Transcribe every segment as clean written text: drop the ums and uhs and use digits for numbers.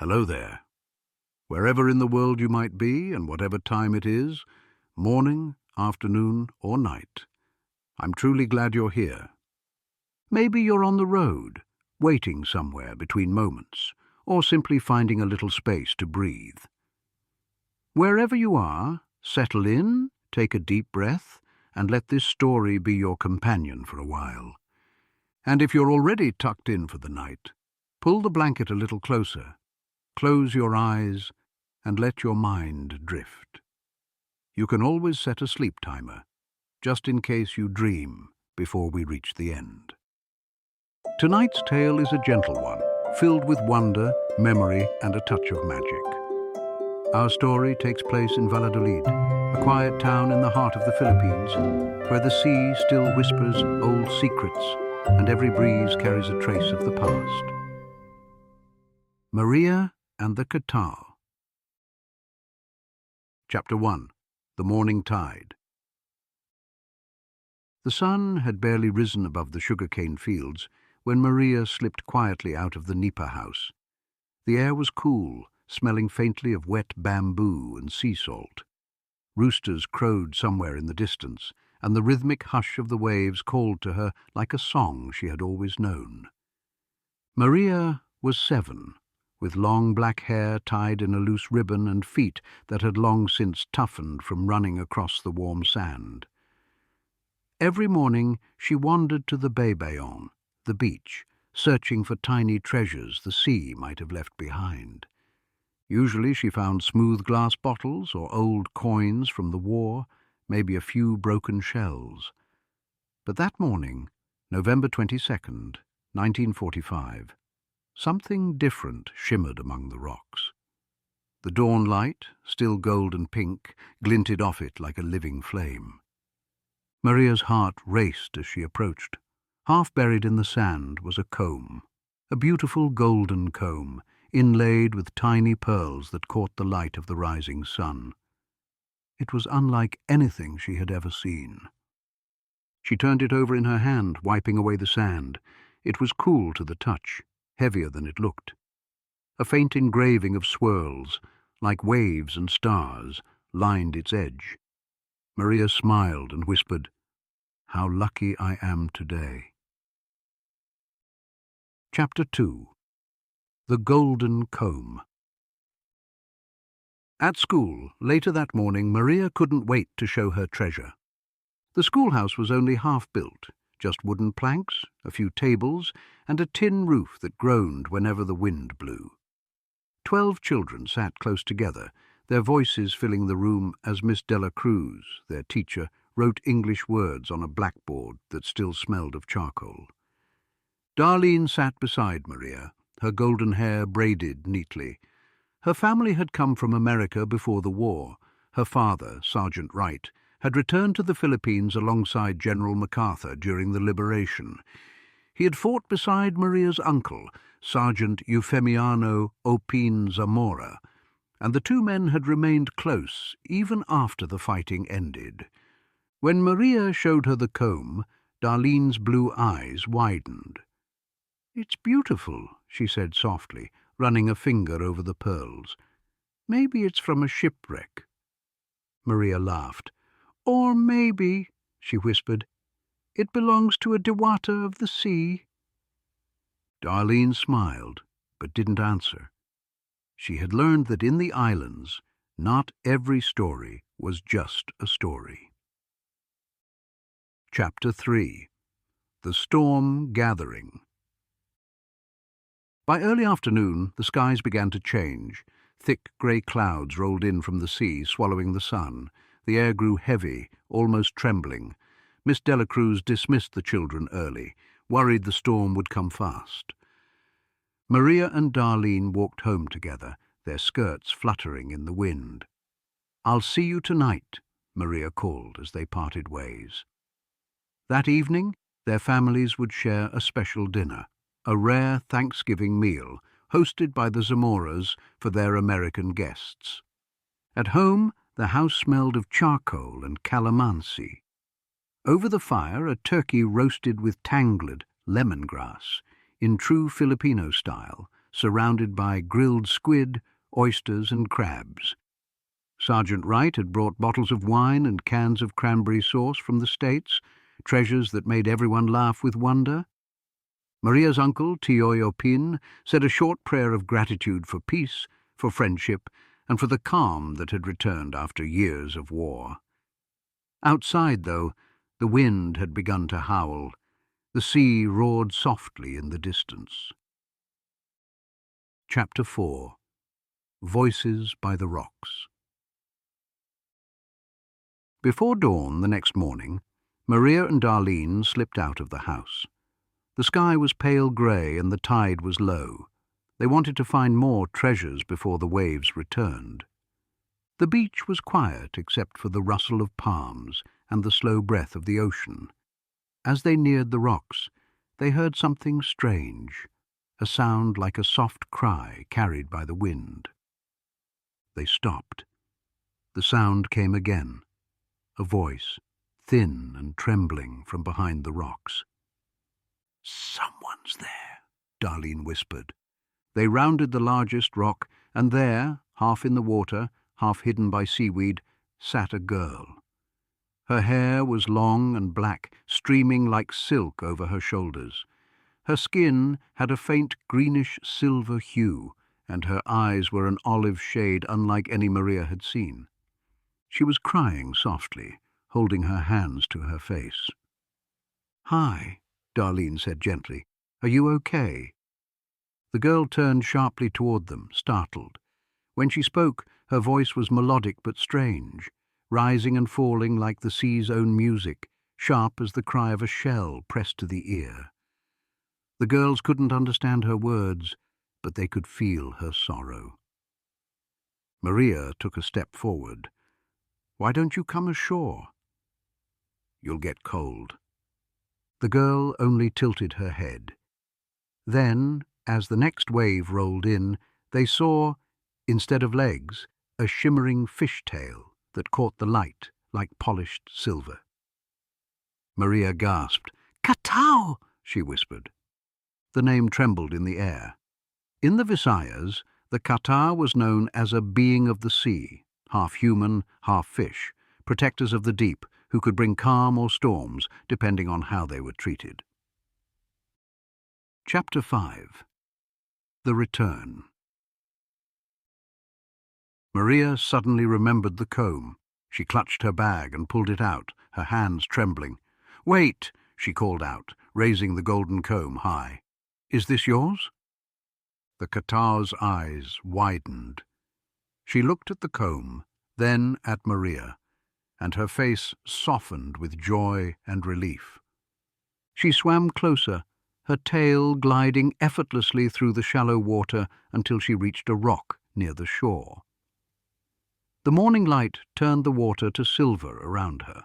Hello there. Wherever in the world you might be and whatever time it is, morning, afternoon, or night, I'm truly glad you're here. Maybe you're on the road, waiting somewhere between moments, or simply finding a little space to breathe. Wherever you are, settle in, take a deep breath, and let this story be your companion for a while. And if you're already tucked in for the night, pull the blanket a little closer, close your eyes, and let your mind drift. You can always set a sleep timer, just in case you dream before we reach the end. Tonight's tale is a gentle one, filled with wonder, memory, and a touch of magic. Our story takes place in Valladolid, a quiet town in the heart of the Philippines, where the sea still whispers old secrets and every breeze carries a trace of the past. Maria and the Kataw. Chapter 1. The Morning Tide. The sun had barely risen above the sugarcane fields when Maria slipped quietly out of the nipa house. The air was cool, smelling faintly of wet bamboo and sea salt. Roosters crowed somewhere in the distance, and the rhythmic hush of the waves called to her like a song she had always known. Maria was 7, with long black hair tied in a loose ribbon and feet that had long since toughened from running across the warm sand. Every morning she wandered to the Visayan, the beach, searching for tiny treasures the sea might have left behind. Usually she found smooth glass bottles or old coins from the war, maybe a few broken shells. But that morning, November 22nd, 1945, something different shimmered among the rocks. The dawn light, still golden pink, glinted off it like a living flame. Maria's heart raced as she approached. Half buried in the sand was a comb, a beautiful golden comb, inlaid with tiny pearls that caught the light of the rising sun. It was unlike anything she had ever seen. She turned it over in her hand, wiping away the sand. It was cool to the touch, heavier than it looked. A faint engraving of swirls, like waves and stars, lined its edge. Maria smiled and whispered, "How lucky I am today." Chapter 2. The Golden Comb. At school, later that morning, Maria couldn't wait to show her treasure. The schoolhouse was only half built, just wooden planks, a few tables, and a tin roof that groaned whenever the wind blew. 12 children sat close together, their voices filling the room as Miss Dela Cruz, their teacher, wrote English words on a blackboard that still smelled of charcoal. Darlene sat beside Maria, her golden hair braided neatly. Her family had come from America before the war. Her father, Sergeant Wright, had returned to the Philippines alongside General MacArthur during the liberation. He had fought beside Maria's uncle, Sergeant Eufemiano Opin Zamora, and the two men had remained close even after the fighting ended. When Maria showed her the comb, Darlene's blue eyes widened. "It's beautiful," she said softly, running a finger over the pearls. "Maybe it's from a shipwreck." Maria laughed. "Or maybe," she whispered, "it belongs to a Dewata of the sea." Darlene smiled, but didn't answer. She had learned that in the islands, not every story was just a story. Chapter 3. The Storm Gathering. By early afternoon, the skies began to change. Thick grey clouds rolled in from the sea, swallowing the sun. The air grew heavy, almost trembling. Miss Dela Cruz dismissed the children early, worried the storm would come fast. Maria and Darlene walked home together, their skirts fluttering in the wind. "I'll see you tonight," Maria called as they parted ways. That evening, their families would share a special dinner, a rare Thanksgiving meal hosted by the Zamoras for their American guests. At home, the house smelled of charcoal and calamansi. Over the fire, a turkey roasted with tangled lemongrass, in true Filipino style, surrounded by grilled squid, oysters and crabs. Sergeant Wright had brought bottles of wine and cans of cranberry sauce from the States, treasures that made everyone laugh with wonder. Maria's uncle, Tioy Opin, said a short prayer of gratitude for peace, for friendship, and for the calm that had returned after years of war. Outside, though, the wind had begun to howl. The sea roared softly in the distance. Chapter 4. Voices by the Rocks. Before dawn the next morning, Maria and Darlene slipped out of the house. The sky was pale grey and the tide was low. They wanted to find more treasures before the waves returned. The beach was quiet except for the rustle of palms and the slow breath of the ocean. As they neared the rocks, they heard something strange, a sound like a soft cry carried by the wind. They stopped. The sound came again, a voice, thin and trembling from behind the rocks. "Someone's there," Darlene whispered. They rounded the largest rock, and there, half in the water, half hidden by seaweed, sat a girl. Her hair was long and black, streaming like silk over her shoulders. Her skin had a faint greenish-silver hue, and her eyes were an olive shade unlike any Maria had seen. She was crying softly, holding her hands to her face. "Hi," Darlene said gently. "Are you okay?" The girl turned sharply toward them, startled. When she spoke, her voice was melodic but strange, rising and falling like the sea's own music, sharp as the cry of a shell pressed to the ear. The girls couldn't understand her words, but they could feel her sorrow. Maria took a step forward. "Why don't you come ashore?" "You'll get cold." The girl only tilted her head. Then, as the next wave rolled in, they saw, instead of legs, a shimmering fishtail that caught the light like polished silver. Maria gasped. "Kataw!" she whispered. The name trembled in the air. In the Visayas, the Kataw was known as a being of the sea, half human, half fish, protectors of the deep, who could bring calm or storms, depending on how they were treated. Chapter 5. The Return. Maria suddenly remembered the comb. She clutched her bag and pulled it out, her hands trembling. "Wait!" she called out, raising the golden comb high. "Is this yours?" The Kataw's eyes widened. She looked at the comb, then at Maria, and her face softened with joy and relief. She swam closer, her tail gliding effortlessly through the shallow water until she reached a rock near the shore. The morning light turned the water to silver around her.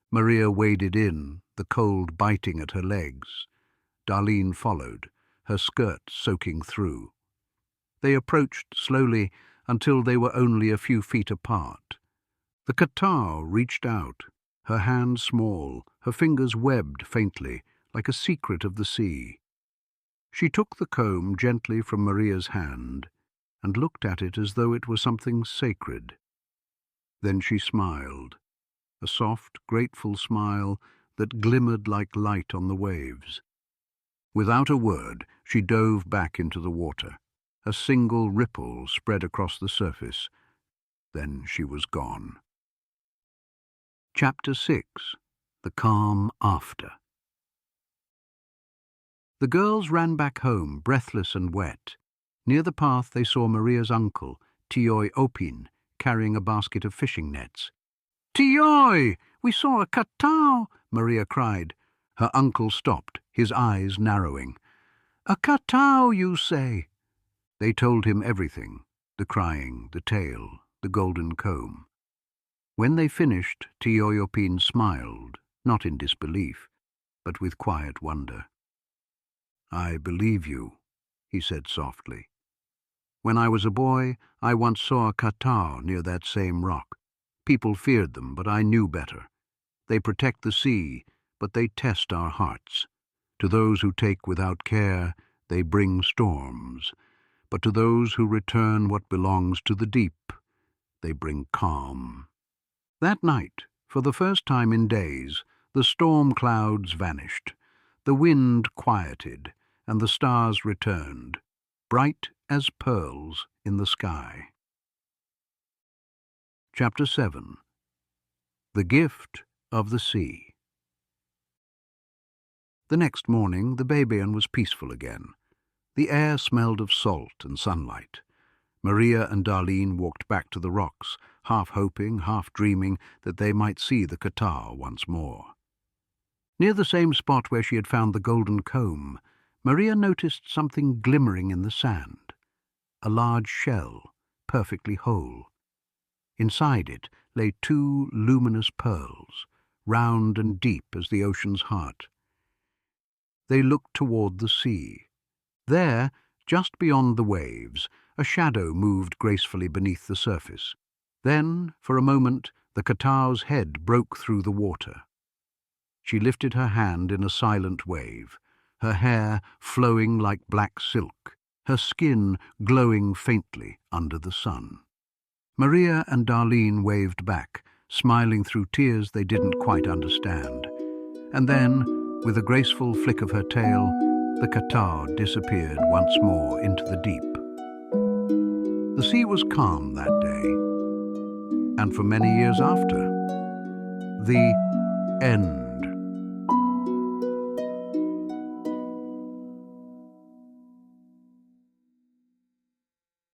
Maria waded in, the cold biting at her legs. Darlene followed, her skirt soaking through. They approached slowly until they were only a few feet apart. The Kataw reached out, her hands small, her fingers webbed faintly, like a secret of the sea. She took the comb gently from Maria's hand and looked at it as though it were something sacred. Then she smiled, a soft, grateful smile that glimmered like light on the waves. Without a word, she dove back into the water. A single ripple spread across the surface. Then she was gone. Chapter 6. The Calm After. The girls ran back home, breathless and wet. Near the path they saw Maria's uncle, Tioy Opin, carrying a basket of fishing nets. "Tioy! We saw a Kataw!" Maria cried. Her uncle stopped, his eyes narrowing. "A Kataw, you say?" They told him everything, the crying, the tail, the golden comb. When they finished, Tioy Opin smiled, not in disbelief, but with quiet wonder. "I believe you," he said softly. "When I was a boy, I once saw a Kataw near that same rock. People feared them, but I knew better. They protect the sea, but they test our hearts. To those who take without care, they bring storms. but to those who return what belongs to the deep, they bring calm. That night, for the first time in days, the storm clouds vanished, the wind quieted, and the stars returned, bright as pearls in the sky. Chapter 7. The Gift of the Sea. The next morning, the Visayan was peaceful again. The air smelled of salt and sunlight. Maria and Darlene walked back to the rocks, half hoping, half dreaming that they might see the Kataw once more. Near the same spot where she had found the golden comb, Maria noticed something glimmering in the sand, a large shell, perfectly whole. Inside it lay 2 luminous pearls, round and deep as the ocean's heart. They looked toward the sea. There, just beyond the waves, a shadow moved gracefully beneath the surface. Then, for a moment, the Kataw's head broke through the water. She lifted her hand in a silent wave, her hair flowing like black silk, her skin glowing faintly under the sun. Maria and Darlene waved back, smiling through tears they didn't quite understand. And then, with a graceful flick of her tail, the Kataw disappeared once more into the deep. The sea was calm that day, and for many years after. The end.